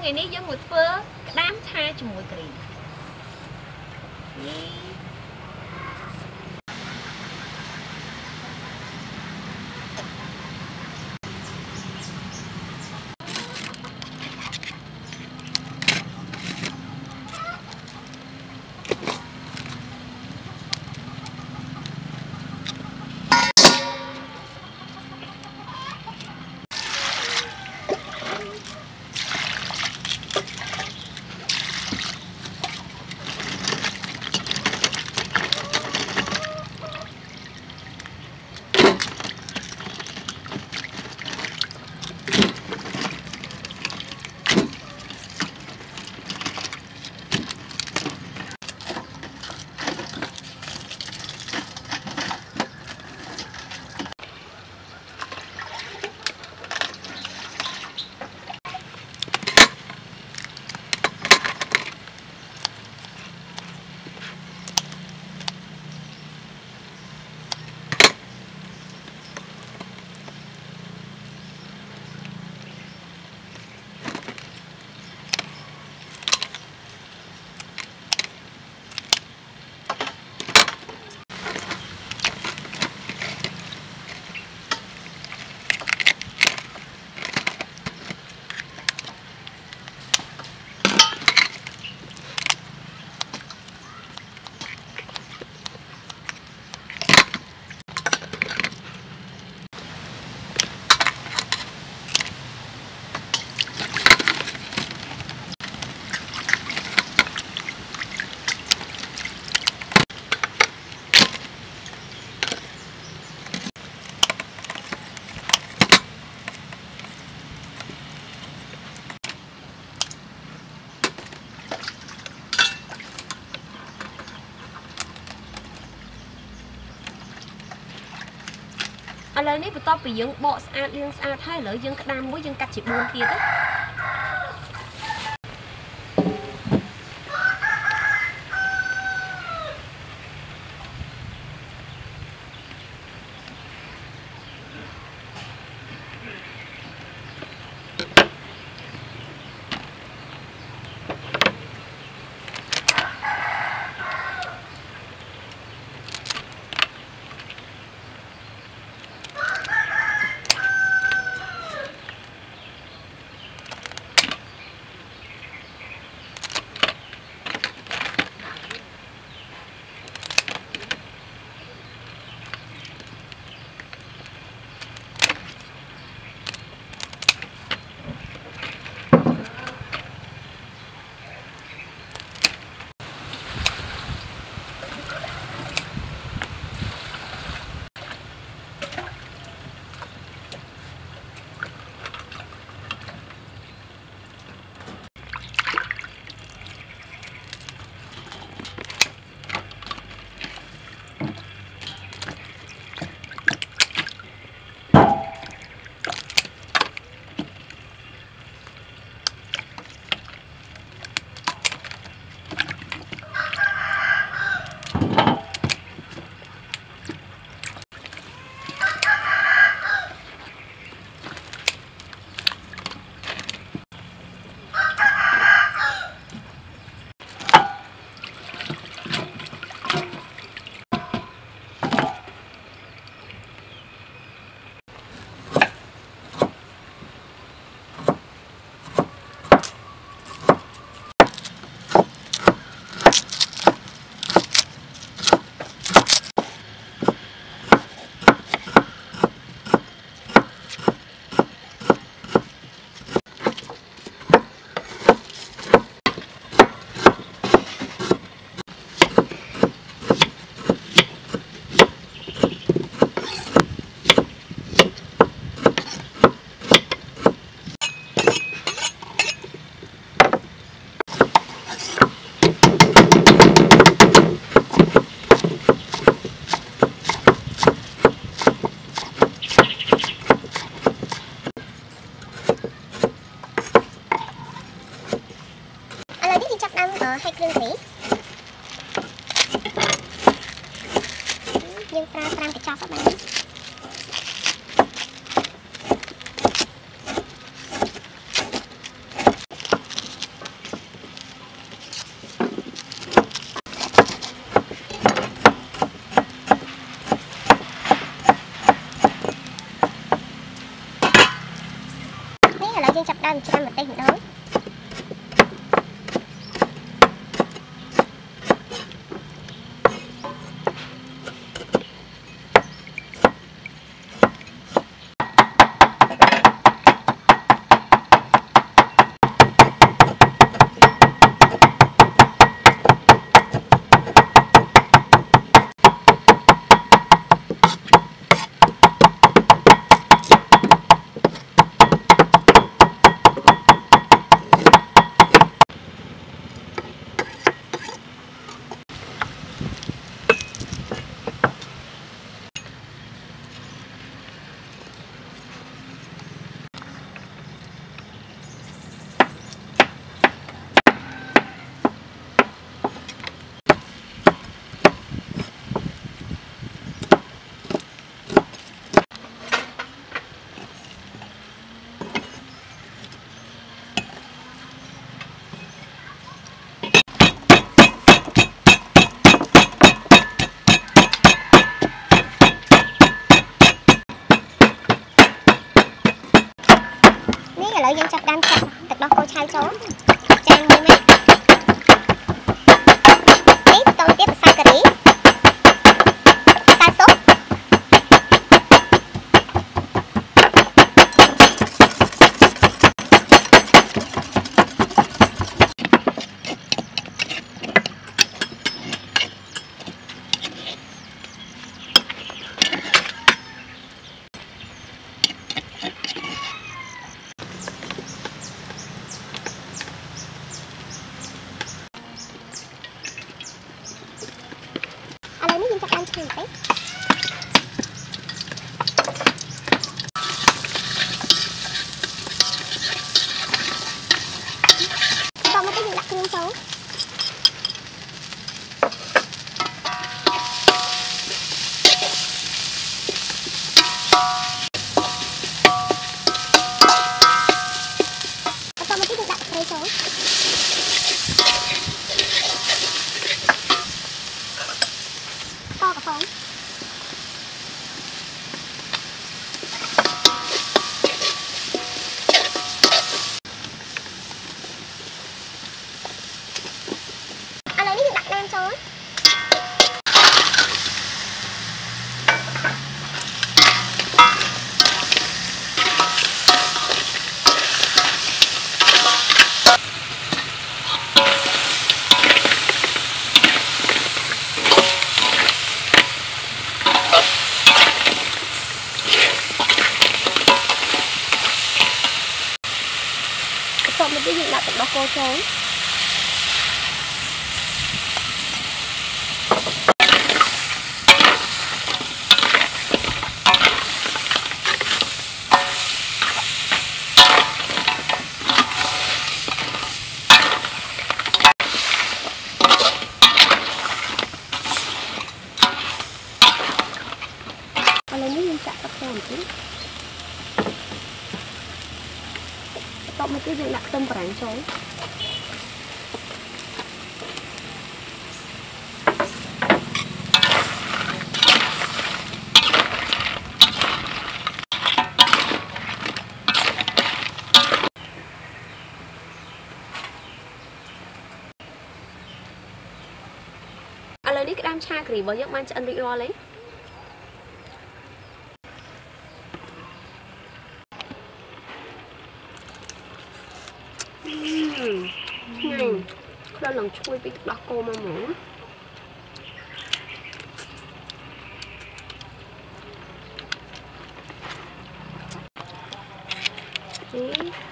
ngày nay dân một phơ đám tha cho mùi kì lời này bắt đầu bị dương bộ sát hay lỡ dương đam muối dương cắt chỉ buồn kia đấy. ឡើយយើងចាប់ដើមច្រាំម្ទេសម្ដង ឥឡូវយើងចាប់ដើមចាក់ទឹកដោះគោឆៅចូលចានមួយម៉ាត់នេះបន្តទៀតម្សៅការីម្សៅស៊ុបHãy subscribe cho kênh Ghiền Mì Gõ để không bỏ lỡ những video hấp dẫn ដាក់ទឹកដោះគោចូលឥឡូវនេះយើងចាក់ទឹកចូលបន្តិច តមកទៀតយើងដាក់ខ្ទឹមបារាំងចូលឥឡូវនេះក្តាមឆាគ្រីរបស់យើងបានឆ្អិនរួចរាល់ហើយ Đó lần chui với đó cô mà mũ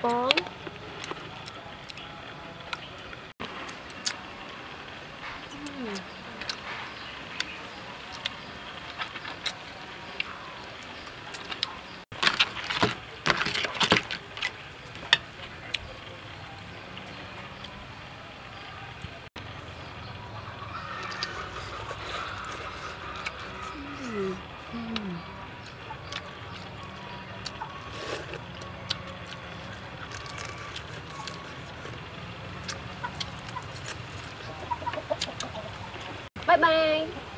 bón Bye bye.